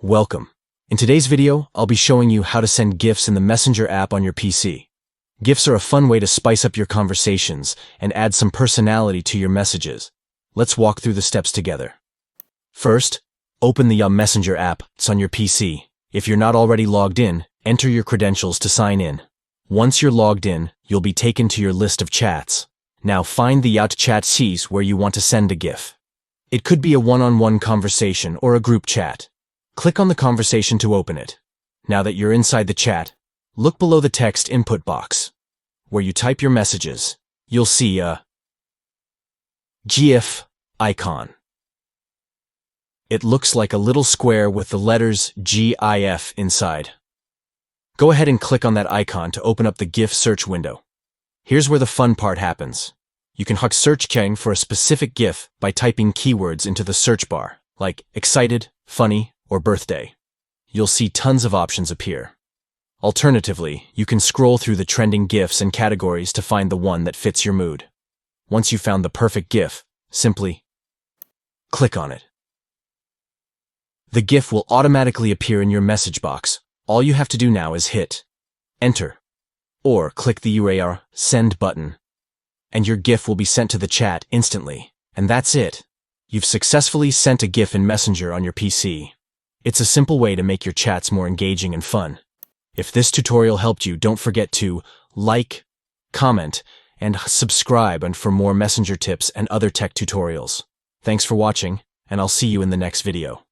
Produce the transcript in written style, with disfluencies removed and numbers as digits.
Welcome. In today's video, I'll be showing you how to send GIFs in the Messenger app on your PC. GIFs are a fun way to spice up your conversations and add some personality to your messages. Let's walk through the steps together. First, open the Messenger app. It's on your PC. If you're not already logged in, enter your credentials to sign in. Once you're logged in, you'll be taken to your list of chats. Now find the chat sheet where you want to send a GIF. It could be a one-on-one conversation or a group chat. Click on the conversation to open it. Now that you're inside the chat, look below the text input box. Where you type your messages, you'll see a GIF icon. It looks like a little square with the letters GIF inside. Go ahead and click on that icon to open up the GIF search window. Here's where the fun part happens. You can search for a specific GIF by typing keywords into the search bar, like excited, funny, or birthday. You'll see tons of options appear. Alternatively, you can scroll through the trending GIFs and categories to find the one that fits your mood. Once you've found the perfect GIF, simply click on it. The GIF will automatically appear in your message box. All you have to do now is hit enter or click the send button, and your GIF will be sent to the chat instantly. And that's it. You've successfully sent a GIF in Messenger on your PC. It's a simple way to make your chats more engaging and fun. If this tutorial helped you, don't forget to like, comment, and subscribe for more Messenger tips and other tech tutorials. Thanks for watching, and I'll see you in the next video.